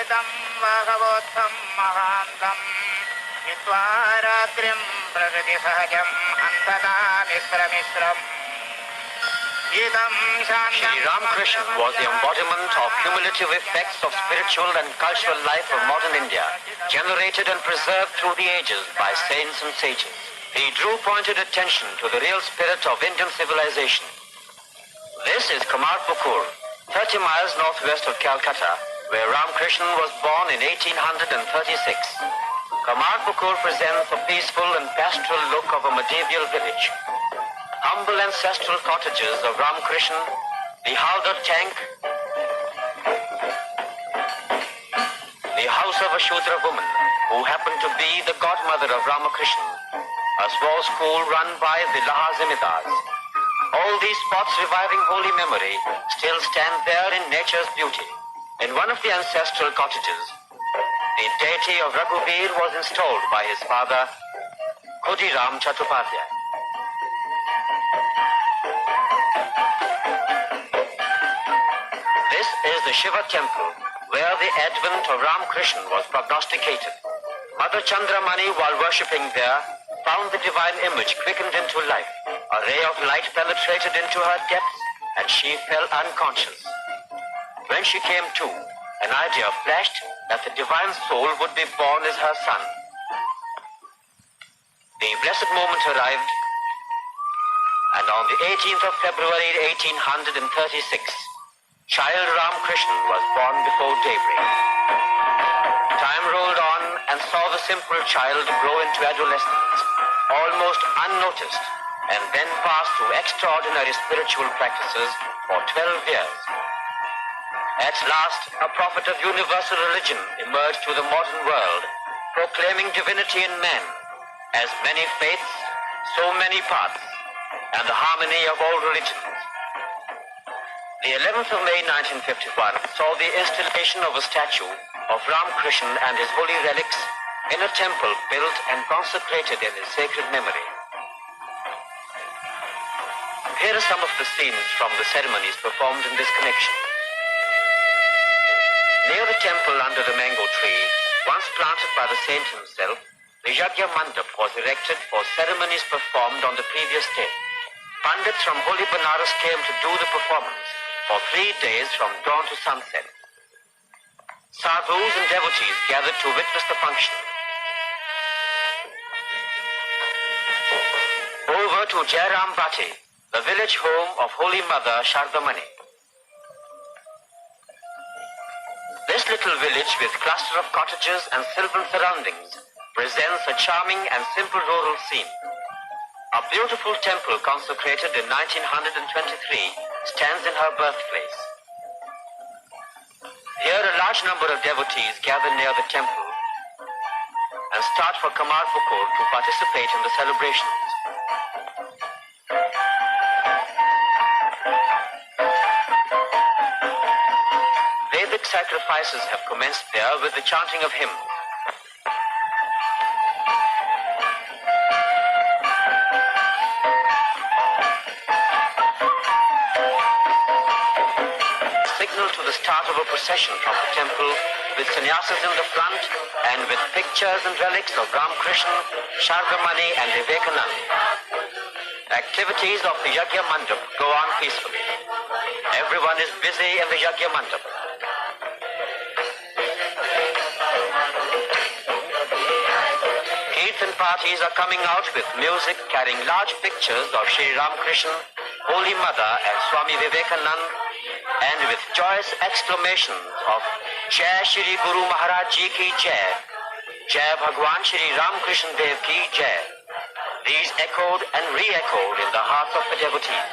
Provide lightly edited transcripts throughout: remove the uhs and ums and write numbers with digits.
Idam Bhagavatam Mahandam Nitvaratrim Pragati Sahajam Antana Misra Misram. Shri Ramakrishna was the embodiment of cumulative effects of spiritual and cultural life of modern India, generated and preserved through the ages by saints and sages. He drew pointed attention to the real spirit of Indian civilization. This is Kamarpukur, 30 miles northwest of Calcutta, where Ramakrishna was born in 1836. Kamarpukur presents a peaceful and pastoral look of a medieval village. Humble ancestral cottages of Ramakrishna, the Haldar tank, the house of a Shudra woman who happened to be the godmother of Ramakrishna, a small school run by the Laha Zimidars. All these spots reviving holy memory still stand there in nature's beauty. In one of the ancestral cottages, the deity of Raghubir was installed by his father, Khudiram Chattopadhyay. This is the Shiva temple, where the advent of Ramakrishna was prognosticated. Mother Chandramani, while worshipping there, found the divine image quickened into life. A ray of light penetrated into her depths, and she fell unconscious. When she came to, an idea flashed that the divine soul would be born as her son. The blessed moment arrived, and on the 18th of February 1836, child Ramakrishna was born before daybreak. Time rolled on and saw the simple child grow into adolescence, almost unnoticed, and then passed through extraordinary spiritual practices for 12 years. At last, a prophet of universal religion emerged to the modern world, proclaiming divinity in man, as many faiths, so many paths, and the harmony of all religions. The 11th of May 1951 saw the installation of a statue of Ramakrishna and his holy relics in a temple built and consecrated in his sacred memory. Here are some of the scenes from the ceremonies performed in this connection. Near the temple under the mango tree, once planted by the saint himself, the Yajna Mandap was erected for ceremonies performed on the previous day. Pandits from holy Banaras came to do the performance for 3 days from dawn to sunset. Sadhus and devotees gathered to witness the function. Over to Jairam Bhatti, the village home of Holy Mother Shardamani. This little village with cluster of cottages and sylvan surroundings presents a charming and simple rural scene. A beautiful temple consecrated in 1923 stands in her birthplace. Here a large number of devotees gather near the temple and start for Kamarpukur to participate in the celebrations. Vedic sacrifices have commenced there with the chanting of hymns. Signal to the start of a procession from the temple with sannyasis in the front and with pictures and relics of Ramakrishna, Shardamani and Vivekananda. Activities of the Yajna Mandap go on peacefully. Everyone is busy in the Yajna Mandap. Kirtan parties are coming out with music carrying large pictures of Shri Ramakrishna, Holy Mother and Swami Vivekananda, and with joyous exclamations of Jai Shri Guru Maharaj Ji Ki Jai, Jai Bhagwan Shri Ramakrishna Dev Ki Jai. These echoed and re-echoed in the hearts of the devotees.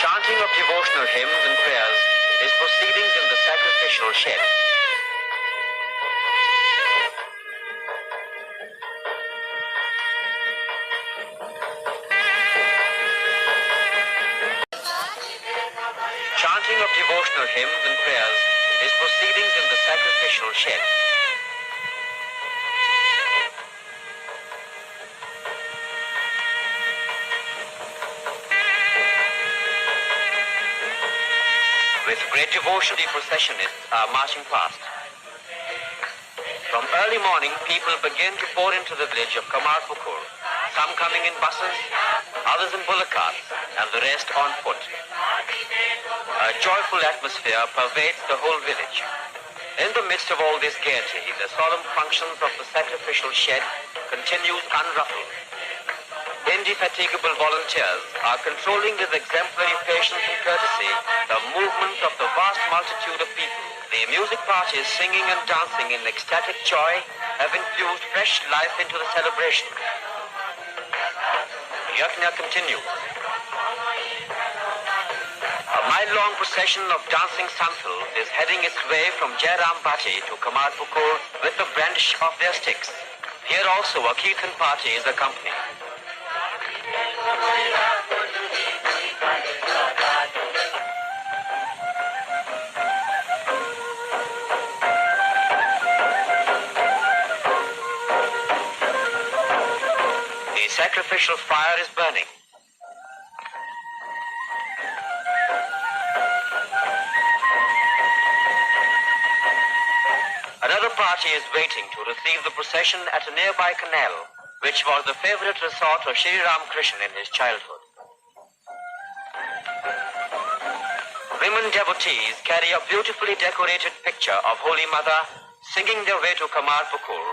Chanting of devotional hymns and prayers is proceedings in the sacrificial shed. Chanting of devotional hymns and prayers is proceedings in the sacrificial shed. Great devotional processionists are marching past. From early morning, people begin to pour into the village of Kamarpukur, some coming in buses, others in bullock carts, and the rest on foot. A joyful atmosphere pervades the whole village. In the midst of all this gaiety, the solemn functions of the sacrificial shed continues unruffled. Indefatigable volunteers are controlling with exemplary patience and courtesy the movement of the vast multitude of people. The music parties singing and dancing in ecstatic joy have infused fresh life into the celebration. Yajna continues. A mile-long procession of dancing santhals is heading its way from Jairam Bhatti to Kamarpukur with the brandish of their sticks. Here also a Kirtan party is accompanying. The sacrificial fire is burning. Another party is waiting to receive the procession at a nearby canal, which was the favorite resort of Sri Ram Krishna in his childhood. Women devotees carry a beautifully decorated picture of Holy Mother singing their way to Kamarpukur,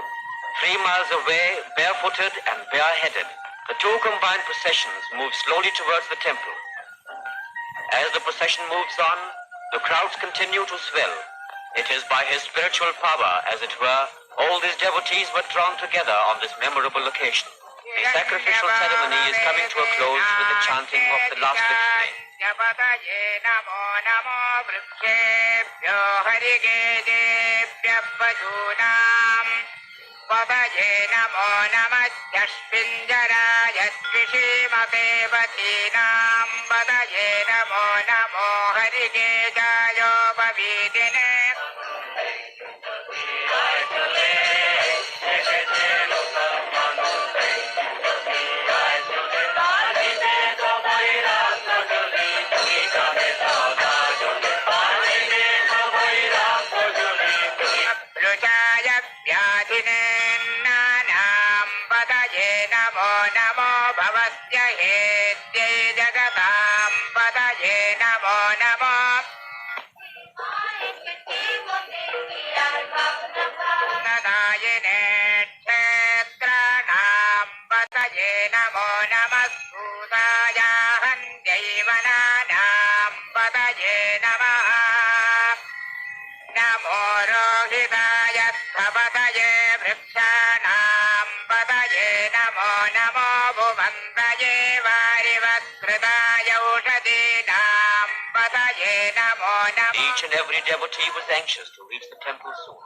3 miles away, barefooted and bareheaded. The two combined processions move slowly towards the temple. As the procession moves on, the crowds continue to swell. It is by his spiritual power, as it were, all these devotees were drawn together on this memorable occasion. The sacrificial ceremony is coming to a close with the chanting of the last litany. Each and every devotee was anxious to reach the temple soon.